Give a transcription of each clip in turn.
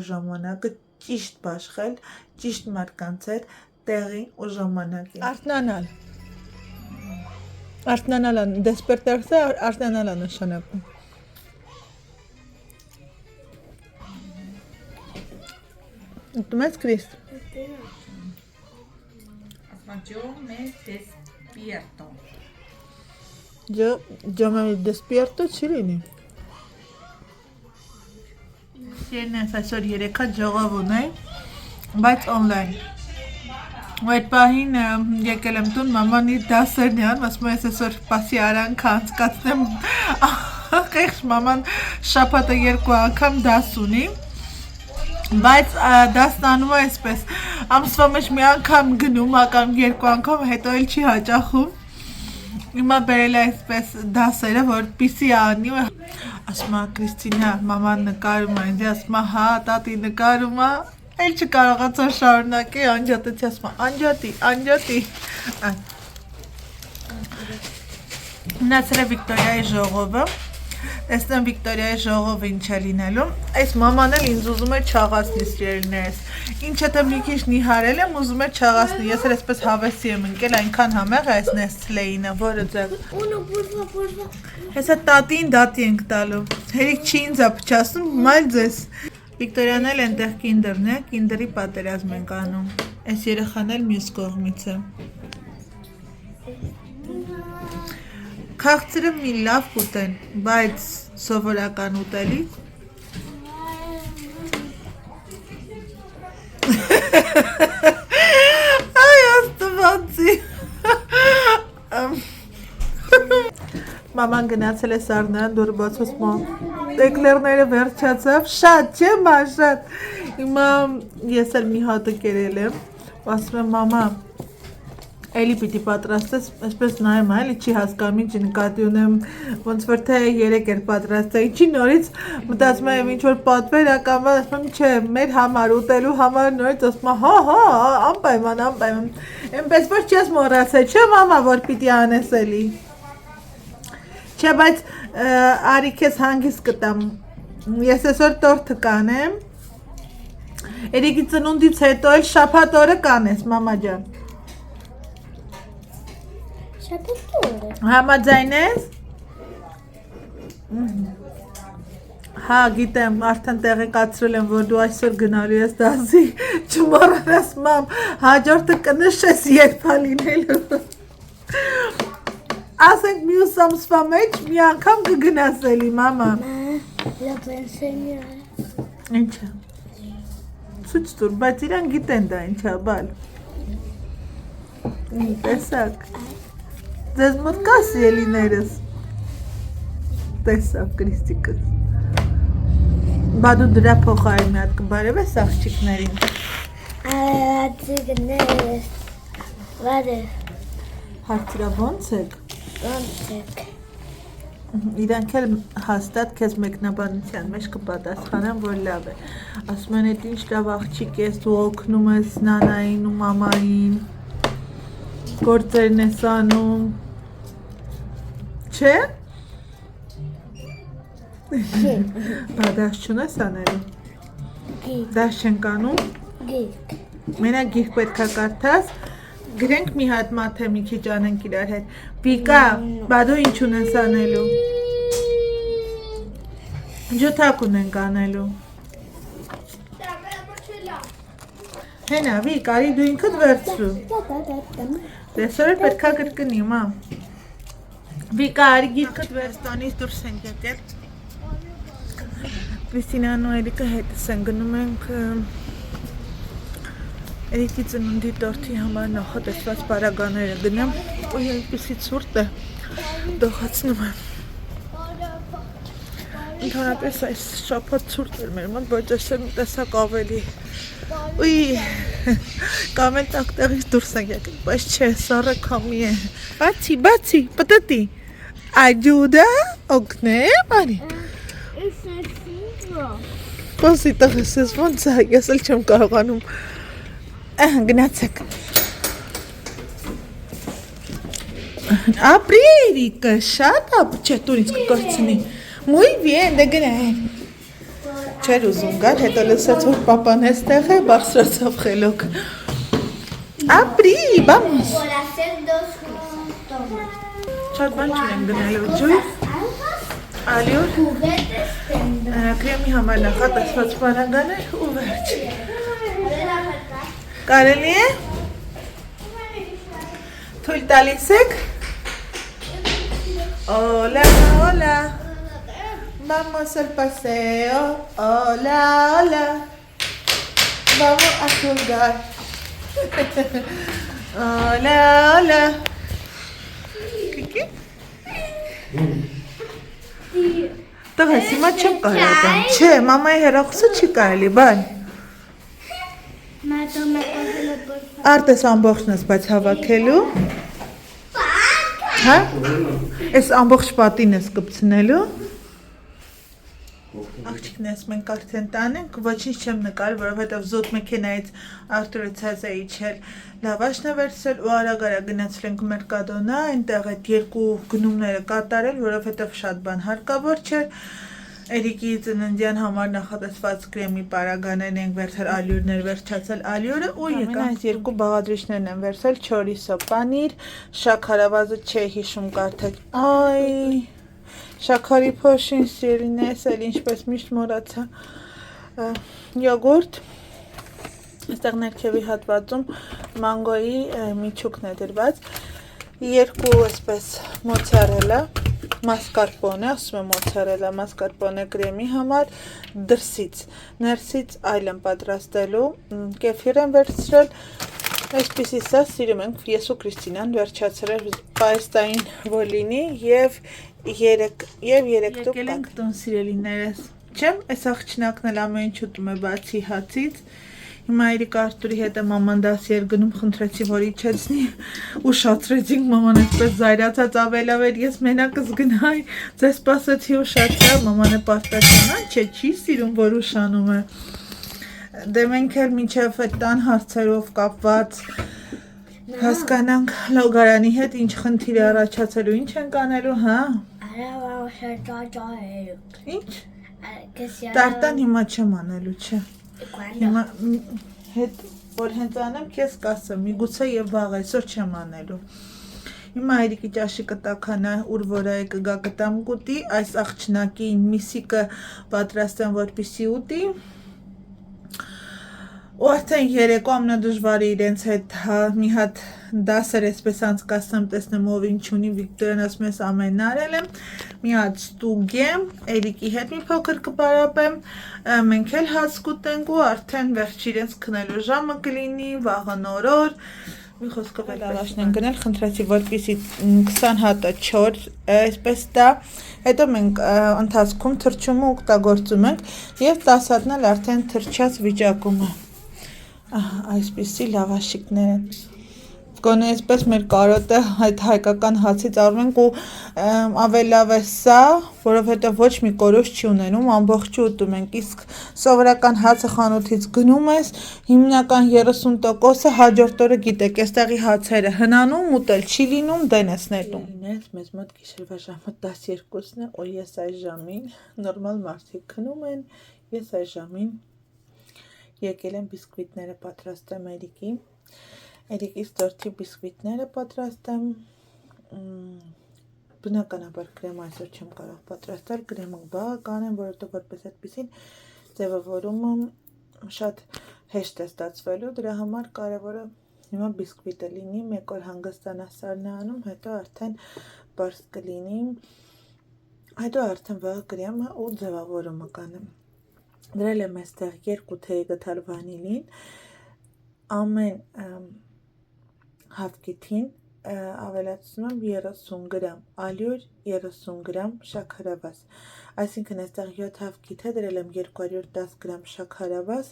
ժամանակը ճիշտ բաշխել, ճիշտ մարդկանց հետ տեղին ու ժամանակին։ Արթնանալը, դեսպերտարսը արթնանալը նշանակում։ Ուտում ես, Կրիս։ Yo me despierto. Yo me despierto չի լինի։ Սիրնես այսօր 3-ա ժողով ունեի, բայց online։ Ու այդ պահին եկել եմ տուն, մաման իր դասերն է անում, ասում ես այսօր պասի արանք անցկացնեմ, խեղճ մաման շաբաթը 2 անգամ դաս ունի, բայց դասն անում է այսպես, ամսվա մեջ մի անգամ գնում, անգամ 2 անգամ, հետո էլ չի հաճախում, հիմա բերել է այսպես դասերը, որպեսզի անի, ասում է Կրիստինա, մաման նկարում է, ինձ ասում է հա, տատի նկարում է, էլ չկարողացա շարունակել, անջատեցի, ասում է անջատի, մնացել է Վիկտորիայի ժողովը, տեսնեմ Վիկտորիայի ժողովը ինչ է լինելու, այս մաման էլ ինձ ուզում է չաղացնի սիրելիներս, ինչ հետո մի քիչ նիհարել եմ, ուզում է չաղացնի, ես էլ այսպես հավեսի եմ ընկել, այնքան համեղ է այս Նեստլեինը, որը ձև, հեսա տատին դատի ենք տալու, հերիք չի ինձ է փչացնում, մայլ ձեզ, Վիկտորիան էլ ենտեղ կինդերն է, կինդերի պատերազմ ենք անում, այս երեխան էլ մյուս կողմից է, քաղցրը մի լավ կուտեն, բայց սովորական ուտելիք այ աստվածի մաման գնացել է սառնարան դուրը բացոց տեկլերները վերջացավ, շատ չէ մա շատ, հիմա ես էլ մի հատը կերել եմ, ասում եմ մամա, էլի պիտի պատրաստես, այսպես նայեմ այլի չի հասկանում ինչ նկատի ունեմ, ոնց որ թե 3 էր պատրաստել, ինչի նորից մտածում եմ ինչ որ պատվեր ակամ, ասում եմ չէ, մեր համար ուտելու համար նորից ասում եմ հա, անպայման, այնպես որ չես մոռացել, չէ մամա, որ պիտի անես էլի, չէ, բայց արի քեզ հանգիստ կտամ, ես այսօր տորթը կանեմ, երեքի ծնունդից հետո էլ շաբաթ օրը կանես, մամա ջան, Համաձայն ես? Հա, գիտեմ, արդեն տեղեկացրել եմ, որ դու այսօր գնալու ես դասի, չմոռանաս մամ, հաջորդը կնշես երբ ա լինելու։ Ասենք մյուս ամսվա մեջ մի անգամ կգնաս էլի, մամա։ Ինչ է։ Ցույց տուր, բայց իրան գիտեն դա ինչ է, բալ։ Տեսակ։ Ձեզ մոտ կա սիրելիներս, տեսավ Կրիստիկս, բա դու դրա փոխարեն մի հատ կբարևես աղջիկներին, հարցրա ոնց եք, իրանք էլ հաստատ քեզ մեկնաբանության մեջ կպատասխանեն, որ լավ է, ասում են էդ ինչ լավ աղջիկ ես, դու օգնում ես նանային ու մամային, գործերն ես անում, չէ? Բա դաշ չունես անելու, դաշ չենք անում, մենակ գիրք պետք է կարդաս, գրենք մի հատ մաթե մի քիչ անենք իրար հետ, Վիկա, բա դու ինչ ունես անելու, ջութակ ունենք անելու, հենա Վիկ, արի դու ինքդ վերցրու, Դեսորը պետք է կրկնի, մա, Վիկա, արի գիրքդ վերստանից դուրս ենք եկել, Կրիստինան ու Էրիկը հետս են գնում ենք Էրիկի ծնունդի տորթի համար նախատեսված պարագաները գնեմ ու երկուսի ցուրտ է դողացնում եմ Ընդհանրապես այս շաբաթ ցուրտ էր մեր մոտ, բայց այսօր մի տեսակ ավելի Ուй, կամ էլ տակտեղից դուրս ենք եկել, բայց չէ, սառը քամի է Բացի, պտտի Աջուդա, օգնեմ, արի Ոնց տղես ես, ոնց է, ես էլ չեմ կարողանում Գնացեք Ապրի Էրիկը, շատ ապ, չէ, տուր ինձ կկործնի Muy bien, de գնահեն Չէր ուզում գալ, հետո լսեց, որ պապան էստեղ է, բարձրացավ խելոք։ Ապրի, vamos։ Por hacer 2 tomas. Շատ բան չունենք գնալու ջուր։ Ալյուր, Juguetes tendrán. կրեմի համար նախատեսված բանականներ ու վերջ։ Կարելի է։ Թույլ տալիս եք։ Hola, hola. Vamos al paseo. Hola, hola. Vamos a jugar. Hola, hola. Kiki? Տղա, հիմա չեմ կարողանում։ Չէ, մամայի հեռախոսը չի կարելի, բան։ Արտես ամբողջն ես բայց հավաքելու։ Հա? Այս ամբողջ պատին ես կպցնելու։ Աղջիկներս մենք արդեն տանենք, ոչինչ չեմ նկարել, որովհետև զոտ մեքենայից Արտուրը ցած է իջել, լավաշն է վերցրել ու արագ գնացել ենք Մերկադոնա, այնտեղ այդ 2 գնումները կատարել, որովհետև շատ բան հարկավոր չէր։ Էրիկի ծննդյան համար նախատեսված կրեմի պարագաներն ենք վերցել, ալյուրներ վերջացել ալյուրը ու եկան այս 2 բաղադրիչներն են վերցել, չորիսո պանիր, շաքարավազը չէ հիշում կարդաք։ Այ շաքարի փոշին սիրելիներս, էլ ինչպես միշտ մոռացա։ Յոգուրտ։ Այստեղ ներքևի հատվածում մանգոյի միջուկն է դրված։ 2 այսպես մոցարելա, մասկարպոնե, ասում եմ մոցարելա, մասկարպոնե կրեմի համար դրսից, ներսից այլ եմ պատրաստելու, կեֆիր եմ վերցրել, այսպիսի սա սիրում ենք, ես ու Կրիստինան վերջացրել պայստային վոլինի և 3 տուկ եկել ենք տուն սիրելիներս, չեմ, այս աղջնակն էլ ամեն ինչ ուտում է բացի հացից, հիմա Էրիկ Արտուրի հետ է մաման դասի էր գնում, խնդրեցի, որ իջեցնի, ուշացրեցինք, մաման այսպես զայրացած ավելավեր, ես մենակս գնայի, ձեզ սպասեցի ուշացա, մաման է պարտացանան, չէ, չի սիրում, որ ուշանում է, դե մենք էլ մինչև այդ տան հարցերով կապված հասկանանք լոգարանի հետ, ինչ խնդիր է առաջացելու, ինչ ենք անելու, հա? Ինչ? Տարտան հիմա չեմ անելու, չէ։ Հիմա հետ որ հենց անեմ քեզ կասեմ, միգուցե եւ վաղ այսօր չեմ անելու։ Հիմա Էրիկի ճաշիկը տականա, ուր որ է կգա կտամ կուտի, այս աղջնակին միսիկը պատրաստեմ որպեսի ուտի։ Ու արդեն երեկո ամենադժվարը իրենց հետ մի հատ դասեր այսպես անցկացնեմ, տեսնեմ ով ինչ ունի, Վիկտորիան ասում ես ամենն արել եմ, մի հատ ստուգեմ, Էրիկի հետ մի փոքր կպարապեմ, մենք էլ հաց կուտենք ու արդեն վերջ իրենց քնելու ժամը կլինի, վաղը նոր օր, մի խոսքով էլ լավաշն են գնել, խնդրեցի որպեսզի 20 հատը չոր, այսպես դա, հետո մենք ընթացքում թռչումը օգտագործում ենք եւ 10 հատն էլ արդեն թռչած վիճակում է։ Այսպիսի լավաշիկներ են։ Գոնե այսպես մեր կարոտը այդ հայկական հացից առնում ենք ու ավելավ է սա, որովհետև ոչ մի կորոշ չի ունենում, ամբողջը ուտում ենք, իսկ սովորական հացը խանութից գնում ես, հիմնական 30%-ը հաջորդ օրը գիտեք, այստեղի հացերը հնանում, ուտել չի լինում, դեն ես նետում։ Մեզ մոտ գիշերվա ժամը 12-ն է, ու ես այս ժամին, նորմալ մարդիկ քնում են, ես այս ժամին եկել եմ բիսկվիտները պատրաստեմ Էրիկիս տորթի բիսկվիտները պատրաստեմ, բնականաբար կրեմ այսօր չեմ կարող պատրաստել, կրեմը բավական եմ, որովհետև որպես այդպեսին ձևավորումը շատ հեշտ է ստացվելու, դրա համար կարևորը հիմա բիսկվիտը լինի, մեկ օր հանգստանասարն է անում, հետո արդեն բարձ կլինի, հետո արդեն վաղ կրեմը ու ձևավորումը կանեմ։ Դրել եմ այստեղ 2 թեյ գդալ վանիլին, ամեն հավկիթին ավելացնում եմ 30 գրամ ալյուր, 30 գրամ շաքարավազ, այսինքն այստեղ 7 հավկիթ է, դրել եմ 210 գրամ շաքարավազ,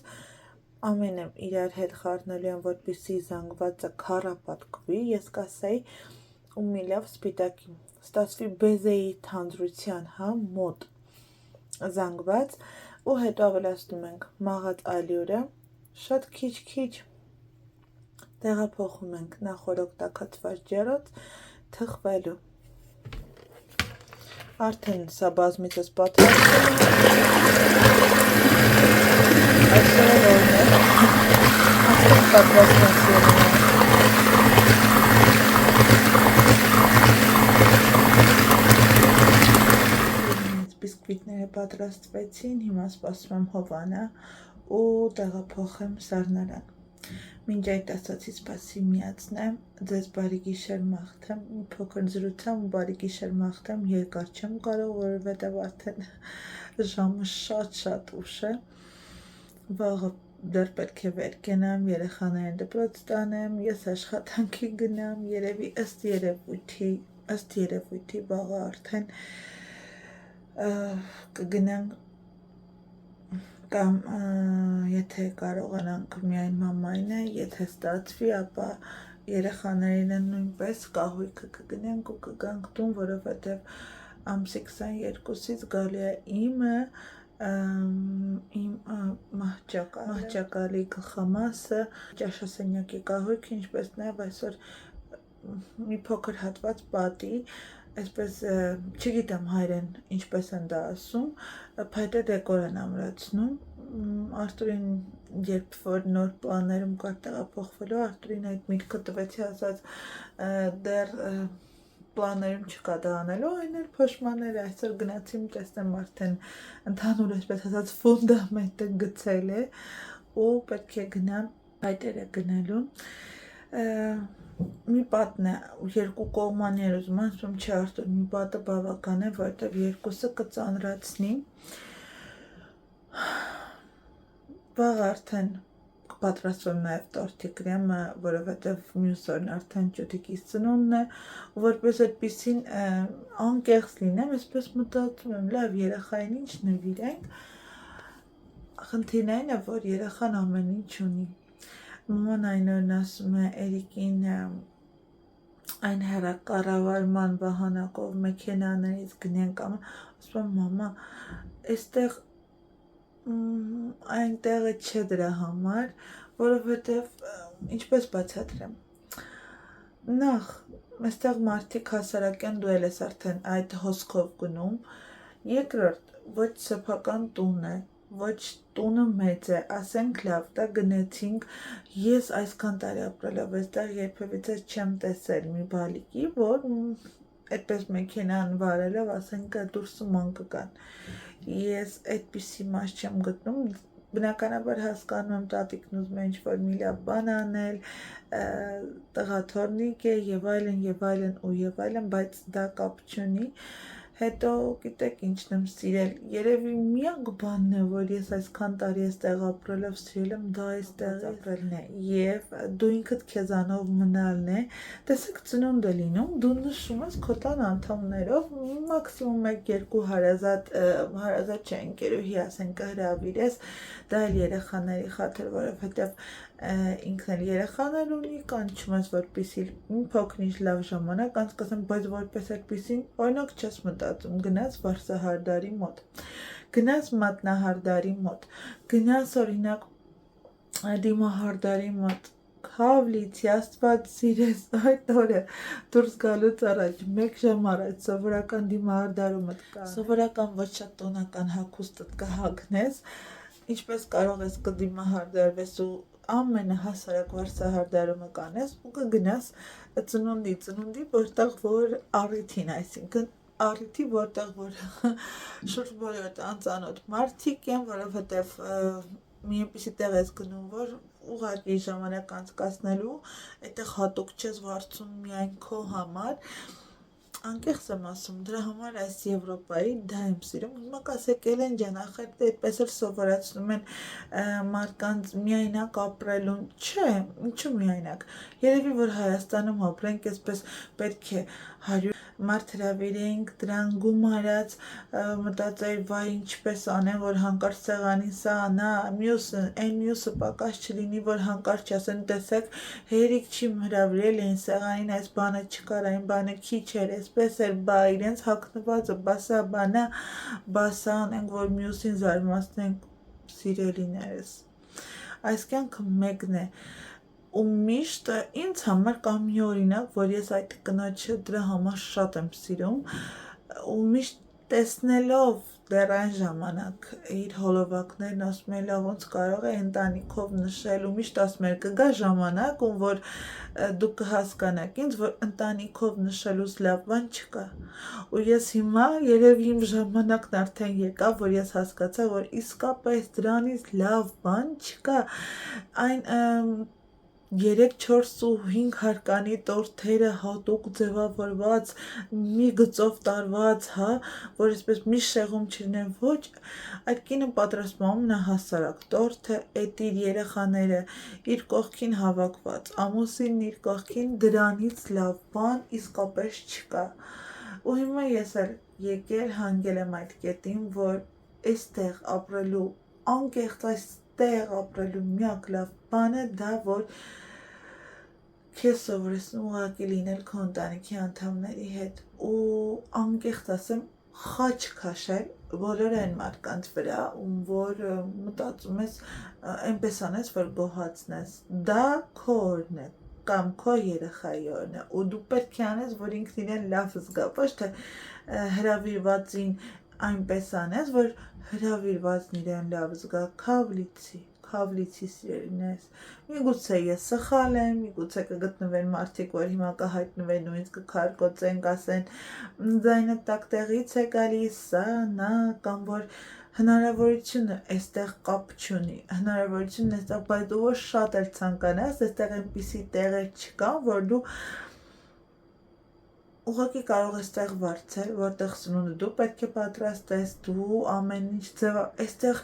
ամենը իրար հետ խառնելու եմ, որպեսզի զանգվածը քառապատկվի, ես կասեի ու մի լավ սպիտակի, ստացվի բեզեի թանձրության, հա, մոտ զանգված, ու հետո ավելացնում ենք մաղած ալյուրը, շատ քիչ տեղափոխում ենք նախորդ տաքացված ջեռոց թխվելու։ Արդեն սա բազմիցս պատրաստել եմ։ Այսօր որն է։ Արդեն պատրաստել եմ։ Բիսկվիտները պատրաստվեցին, հիմա սպասում եմ Հովանը ու տեղափոխեմ սառնարան։ Մինչ այդ ասացի սպասի միացնեմ, ձեզ բարի գիշեր մաղթեմ, մի փոքր զրուցեմ ու բարի գիշեր մաղթեմ, երկար չեմ կարող, որովհետև արդեն ժամը շատ ուշ է։ Վաղը դեռ պետք է վեր կենամ, երեխաներին դպրոց տանեմ, ես աշխատանքի գնամ, երևի ըստ երևույթի վաղը արդեն կգնանք կամ եթե կարողանանք միայն մամային է, եթե ստացվի, ապա երեխաներին նույնպես կահույքը կգնենք ու կգանք տուն, որովհետև ամսի 22-ից գալի է իմ մահճակալի գլխամասը, ճաշասենյակի կահույքը, ինչպես նաև այսօր մի փոքր հատված պատի, այսպես չգիտեմ հայերեն ինչպես են դա ասում, փայտե դեկոր են ամրացնում, Արտուրին երբ որ նոր պլաններում կար տեղափոխվելու, Արտուրին այդ միտքը տվեցի, ասած դեռ պլաններում չկա դա անելու, այն էլ փոշմանները այսօր գնացիմ տեսնեմ արդեն ընդհանուր այսպես ասած ֆունդամենտը գցել է ու պետք է գնամ փայտերը գնելու մի պատն է, երկու կողմաններ ուզում ասում չի Արտուր, մի պատը բավական է, որովհետև երկուսը կծանրացնի։ Վաղ արդեն կպատրաստվեմ նաև տորթի կրեմը, որովհետև մյուս օրն արդեն ճուտիկիս ծնունդն է, ու որպես այդպեսին անկեղծ լինեմ, այսպես մտածում եմ, լավ երեխային ինչ նվիրենք, խնդիրն այն է, որ երեխան ամեն ինչ ունի։ Մաման այն օրն ասում է Էրիկին այն հեռակառավարման վահանակով մեքենաներից գնենք, ասում եմ մամա, այստեղ այն տեղը չէ դրա համար, որովհետև ինչպես բացատրեմ։ Նախ, այստեղ մարդիկ հասարակեն դու ես արդեն այդ հոսքով գնում, երկրորդ, ոչ սեփական տուն է, ոչ տունը մեծ է, ասենք լավ, դա գնեցինք, ես այսքան տարի ապրելով այստեղ երբևիցե չեմ տեսել մի բալիկի, որ այդպես մեքենան վարելով, ասենք դուրսում կգան։ Ես այդպիսի մաս չեմ գտնում, բնականաբար հասկանում եմ տատիկն ուզում է ինչ-որ մի լավ բան անել, տղաթոռնիկ է եւ այլն, բայց դա կապ չունի։ Հետո գիտեք ինչն եմ սիրել, երևի միակ բանն է, որ ես այսքան տարի այստեղ ապրելով սիրել եմ, դա այստեղ ապրելն է եւ դու ինքդ քեզանով մնալն է, տեսեք ծնունդ է լինում, դու նշում ես քո տան անդամներով, մաքսիմում 1-2 հարազատ չէ ընկերուհի, ասենք կհրավիրես, դա էլ երեխաների խաթր, որովհետեւ ինքն էլ երեխաներ ունի, կանչում ես որպեսզի մի փոքր-ինչ լավ ժամանակ անցկացնեմ, բայց որպես այդպեսին օրինակ չես մտածում, գնաց Վարսահարդարի մոտ, գնաց Մատնահարդարի մոտ, գնաց օրինակ Դիմահարդարի մոտ, Հավլիցի, Աստված սիրես, այդ օրը դուրս գալուց առաջ, 1 ժամ առաջ սովորական Դիմահարդարում կա, սովորական ոչ շատ տոնական հագուստդ կհագնես, ինչպես կարող ես կդիմահարդարվես ու ամենահասարակ Վարսահարդարումը կանես ու կգնաս ծնունդի, որտեղ որ առիթին, այսինքն առիթի, որտեղ որ շուրջ բոլորդ անծանոթ մարդիկ են, որովհետև մի այնպիսի տեղ ես գնում, որ ուղղակի ժամանակ անցկացնելու, այդտեղ հատուկ չես վարձում միայն քո համար, անկեղծ եմ ասում, դրա համար այս Եվրոպայի դա եմ սիրում, հիմա կասեք Էլեն ջան, ախր այդպես էլ սովորացնում են մարդկանց միայնակ ապրելուն, չէ, ինչու միայնակ, երևի որ Հայաստանում ապրենք, այսպես պետք է 100 մարդ հրավիրենք, դրան գումարած, մտածել, վայ ինչպես անեն, որ հանկարծ սեղանին սա անա, մյուսը պակաս չլինի, որ հանկարծ չասեն, տեսեք, հերիք չի հրավիրել այն սեղանին, այս բանը չկար, այն բանը քիչ էր, այսպես էր, բա իրենց հագնվածը, բա սա բանա, բա սա անենք, որ մյուսին զարմացնենք, սիրելիներս, այս կյանքը մեկն է, ու միշտ ինձ համար կա մի օրինակ, որ ես այդ կնոջը դրա համար շատ եմ սիրում ու միշտ տեսնելով դեռ այն ժամանակ իր հոլովակներն ասում էի լավ ոնց կարող է ընտանիքով նշել ու միշտ ասում էր կգա ժամանակ ում որ դուք կհասկանաք ինձ որ ընտանիքով նշելուց լավ բան չկա ու ես հիմա երևի իմ ժամանակն արդեն եկավ որ ես հասկացա որ իսկապես դրանից լավ բան չկա այն 3-4 ու 5 հարկանի տորթերը հատուկ ձևավորված մի գծով տարված, հա, որ այսպես մի շեղում չլինեն, ոչ, այդ կինը պատրաստում ամենահասարակ տորթը, էդ իր երեխաները իր կողքին հավաքված, ամուսինն իր կողքին դրանից լավ բան իսկապես չկա։ Ու հիմա ես էլ եկել հանգել եմ այդ կետին, որ այստեղ ապրելու, անկեղծ այստեղ ապրելու միակ լավ բանը դա որ քեզ սովորեցնում ուղղակի լինել քո ընտանիքի անդամների հետ ու անկեղծ ասեմ խաչ քաշել բոլոր այն մարդկանց վրա ում որ մտածում ես այնպես անես որ գոհացնես դա քո օրն է կամ քո երեխայի օրն է ու դու պետք է անես որ ինքն իրեն լավ զգա ոչ թե հրավիրվածին այնպես անես որ հրավիրվածն իրեն լավ զգա Քավլիցի սիրելիներս, միգուցե ես սխալ եմ, միգուցե կգտնվեն մարդիկ, որ հիմա կհայտնվեն ու ինձ կքարկոծեն, կասեն ձայնը տակ տեղից է գալիս, սա, նա, կամ որ հնարավորությունը այստեղ կապ չունի, հնարավորությունն այստեղ, բայց դու որ շատ էլ ցանկանաս, այստեղ այնպիսի տեղեր չկան, որ դու ուղղակի կարող ես տեղ վարձել, որտեղ սնունդը դու պետք է պատրաստես, դու ամեն ինչ ձևա, այստեղ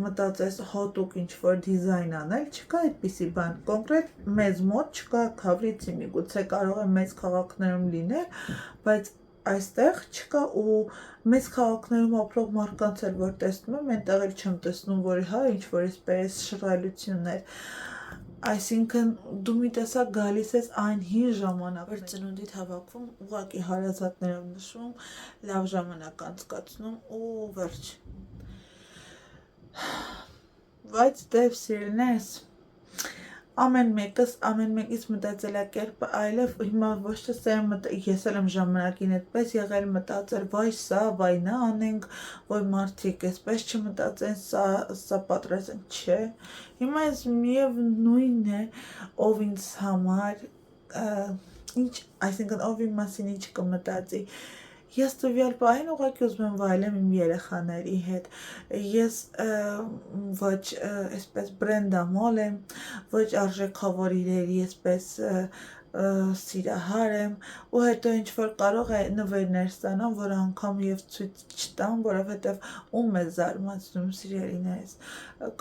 մտածես հատուկ ինչ-որ դիզայն անել, չկա այդպիսի բան, կոնկրետ մեզ մոտ չկա Քավլիցի միգուցե կարող է մեծ քաղաքներում լինել, բայց այստեղ չկա ու մեծ քաղաքներում ապրող մարդկանց էլ որ տեսնում եմ, այնտեղ էլ չեմ տեսնում, որ հա ինչ-որ այսպես շռայլություններ Այսինքն դու մի տեսակ գալիս ես այն հին ժամանակ, որ ծնունդիդ հավաքվում, ուղղակի հարազատներով նշվում, լավ ժամանակ անցկացնում ու վերջ։ Բայց դեպ սիրելիներս, ամեն մեկից մտածելակերպը այլև հիմա ոչ թե սեմ ես էլ եմ ժամանակին այդպես եղել մտածել վայ սա, վայ նա անենք, ոյ մարդիկ այսպես չմտածեն, սա պատրաստեն, չէ։ Հիմա ես միևնույնն է, ով ինձ համար ինչ, այսինքն ով իմ մասին ինչ կմտածի Ես տվյալ պահին ուղղակի ուզում եմ վայելեմ իմ երեխաների հետ, ես ոչ այսպես բրենդամոլ եմ, ոչ արժեքավոր իրերի այսպես սիրահար եմ ու հետո ինչ-որ կարող է նվերներ ստանամ, որ անգամ և ցույց չտամ, որովհետև ում է զարմացնում սիրելիներս,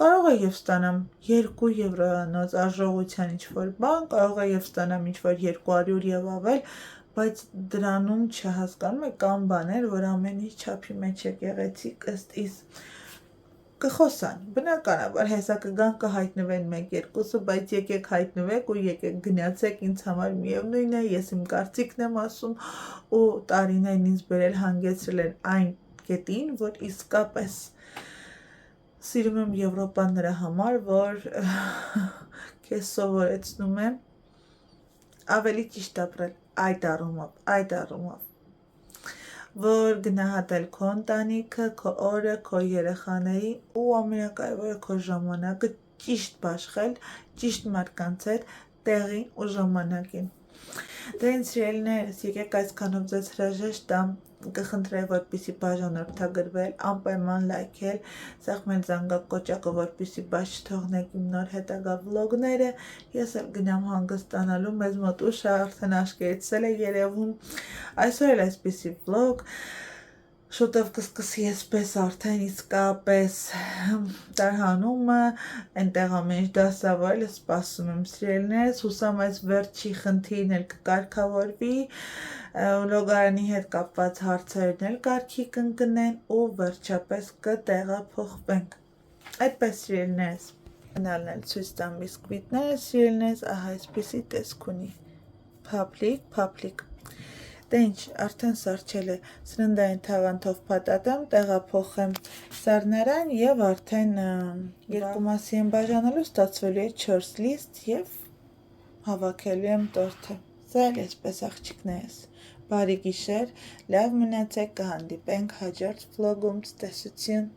կարող է և ստանամ 2 եվրոյանոց արժողության ինչ-որ բան, կարող է և ստանամ ինչ-որ 200 և ավել, բայց դրանում չհասկանում եք կան բաներ, որ ամեն ինչ չափի մեջ է գեղեցիկ ըստ իս կխոսան, բնականաբար հեսա կգան կհայտնվեն 1-2-ը, բայց եկեք հայտնվեք ու եկեք գնացեք ինձ համար միևնույն է, ես իմ կարծիքն եմ ասում ու տարիներն ինձ բերել հանգեցրել են այն կետին, որ իսկապես սիրում եմ Եվրոպան նրա համար, որ քեզ սովորեցնում է ավելի ճիշտ ապրել այդ առումով որ գնահատել քո ընտանիքը, քո օրը, քո երեխաներին ու ամենակարևորը քո ժամանակը ճիշտ բաշխել, ճիշտ մարդկանց հետ տեղին ու ժամանակին։ Դե ինձ սիրելիներս, եկեք այսքանով ձեզ հրաժեշտ տամ, կխնդրեի որպեսզի բաժանորդագրվել, անպայման լայքել, սեղմել զանգակոճակը, որպեսզի բաց չթողնեք իմ նոր հետագա վլոգները, ես էլ գնամ հանգստանալու, մեզ մոտ ուշը արդեն աշկերտվել է երևում, այսօր էլ այսպիսի վլոգ, շուտով կսկսի այսպես արդեն իսկապես տարհանումը, այնտեղ ամեն ինչ դասավորել, սպասում եմ սիրելիներս, հուսամ այս վերջի խնդիրն էլ կկարգավորվի, լոգարանի հետ կապված հարցերն էլ կարգի կընկնեն ու վերջապես կտեղափոխվենք։ Այդպես սիրելիներս, գնալն էլ ցույց տամ բիսկվիտները սիրելիներս, ահա այսպիսի տեսք ունի, փափլիկ։ Դե ինչ, արդեն սարչել է սննդային թաղանթով փաթաթեմ, տեղափոխեմ սառնարան և արդեն 2 մասի եմ բաժանելու, ստացվելու է 4 լիստ և հավաքելու եմ տորթը։ Սա էլ այսպես աղջիկներս, բարի գիշեր, լավ մնացեք, կհանդիպենք հաջորդ վլոգում, ցտեսություն։